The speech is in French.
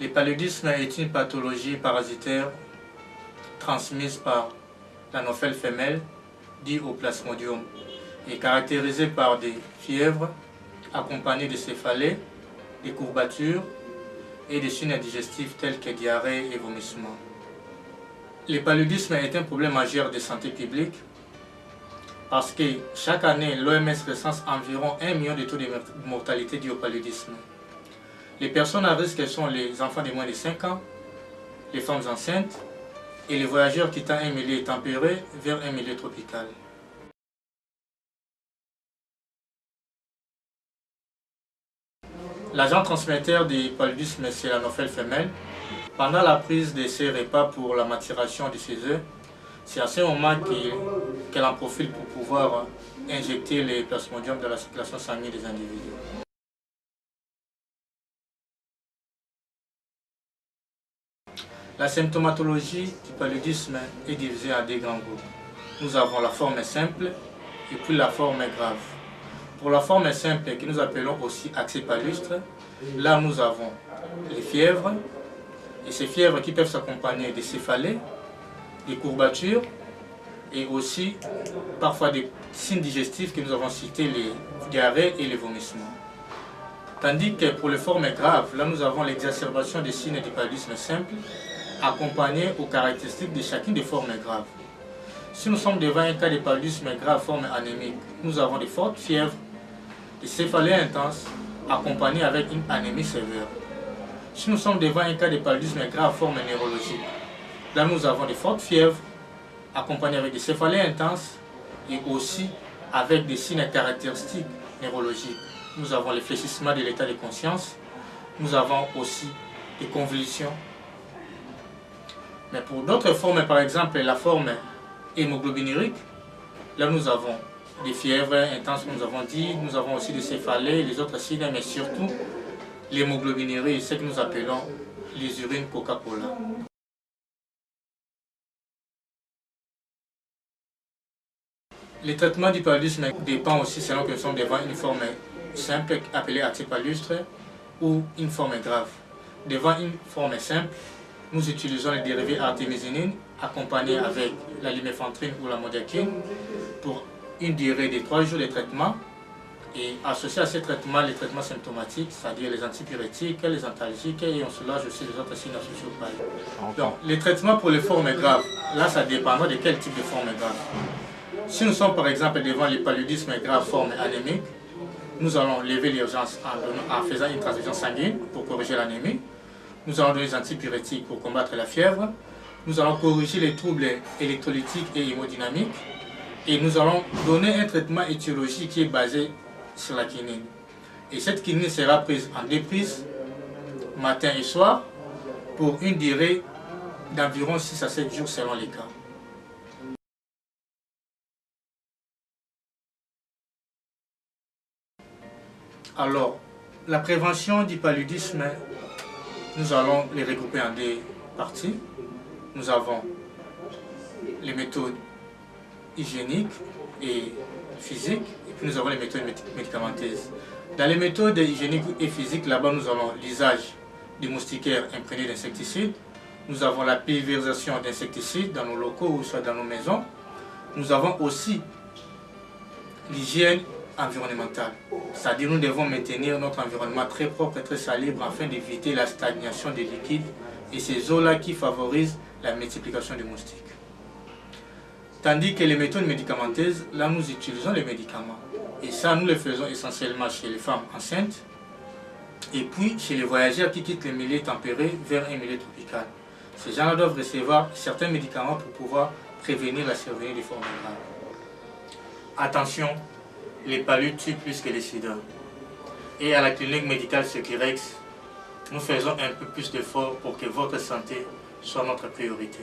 paludisme est une pathologie parasitaire transmise par l'anophèle femelle, dit au plasmodium, et caractérisée par des fièvres accompagnées de céphalées, des courbatures et des signes digestifs tels que diarrhée et vomissements. Le paludisme est un problème majeur de santé publique parce que chaque année, l'OMS recense environ 1 million de taux de mortalité dû au paludisme. Les personnes à risque sont les enfants de moins de 5 ans, les femmes enceintes et les voyageurs quittant un milieu tempéré vers un milieu tropical. L'agent transmetteur du paludisme, c'est l'anophèle femelle. Pendant la prise de ses repas pour la maturation de ses œufs, c'est à ce moment qu'elle en profite pour pouvoir injecter les plasmodiums dans la circulation sanguine des individus. La symptomatologie du paludisme est divisée en 2 grands groupes. Nous avons la forme simple et puis la forme grave. Pour la forme simple, que nous appelons aussi accès palustre, là nous avons les fièvres, et ces fièvres qui peuvent s'accompagner des céphalées, des courbatures, et aussi parfois des signes digestifs que nous avons cités, les diarrhées et les vomissements. Tandis que pour les formes graves, là nous avons l'exacerbation des signes du paludisme simple, accompagnés aux caractéristiques de chacune des formes graves. Si nous sommes devant un cas de paludisme grave forme anémique, nous avons des fortes fièvres, des céphalées intenses, accompagnées avec une anémie sévère. Si nous sommes devant un cas de paludisme grave forme neurologique, là nous avons des fortes fièvres, accompagnées avec des céphalées intenses et aussi avec des signes caractéristiques neurologiques. Nous avons le fléchissement de l'état de conscience, nous avons aussi des convulsions. Mais pour d'autres formes, par exemple la forme hémoglobinurique, là nous avons des fièvres intenses, nous avons dit, nous avons aussi des céphalées, les autres signes, mais surtout l'hémoglobinurie, ce que nous appelons les urines Coca-Cola. Le traitement du paludisme dépend aussi selon que nous sommes devant une forme simple appelée accès palustre ou une forme grave. Devant une forme simple, nous utilisons les dérivés artémisinine accompagnés avec la lumefantrine ou la modiaquine pour une durée de 3 jours de traitement et associé à ces traitements, les traitements symptomatiques, c'est-à-dire les antipyrétiques, les antalgiques et on soulage aussi les autres signes associés au paludisme. Donc, les traitements pour les formes graves, là ça dépendra de quel type de forme grave. Si nous sommes par exemple devant les paludismes graves forme anémique, nous allons lever l'urgence en faisant une transfusion sanguine pour corriger l'anémie. Nous allons donner des antipyrétiques pour combattre la fièvre. Nous allons corriger les troubles électrolytiques et hémodynamiques. Et nous allons donner un traitement étiologique qui est basé sur la quinine. Et cette quinine sera prise en 2 prises, matin et soir, pour une durée d'environ 6 à 7 jours selon les cas. Alors, la prévention du paludisme, nous allons les regrouper en 2 parties. Nous avons les méthodes hygiéniques et physiques, et puis nous avons les méthodes médicamenteuses. Dans les méthodes hygiéniques et physiques, là-bas nous avons l'usage des moustiquaires imprégnés d'insecticides, nous avons la pulvérisation d'insecticides dans nos locaux ou soit dans nos maisons, nous avons aussi l'hygiène environnementale, c'est-à-dire nous devons maintenir notre environnement très propre et très salubre afin d'éviter la stagnation des liquides et ces eaux-là qui favorisent la multiplication des moustiques. Tandis que les méthodes médicamenteuses, là nous utilisons les médicaments. Et ça nous le faisons essentiellement chez les femmes enceintes et puis chez les voyageurs qui quittent les milieux tempérés vers un milieu tropical. Ces gens-là doivent recevoir certains médicaments pour pouvoir prévenir la survenue des formes graves. Attention, les paluds tuent plus que les sida. Et à la clinique médicale Securex, nous faisons un peu plus d'efforts pour que votre santé soit notre priorité.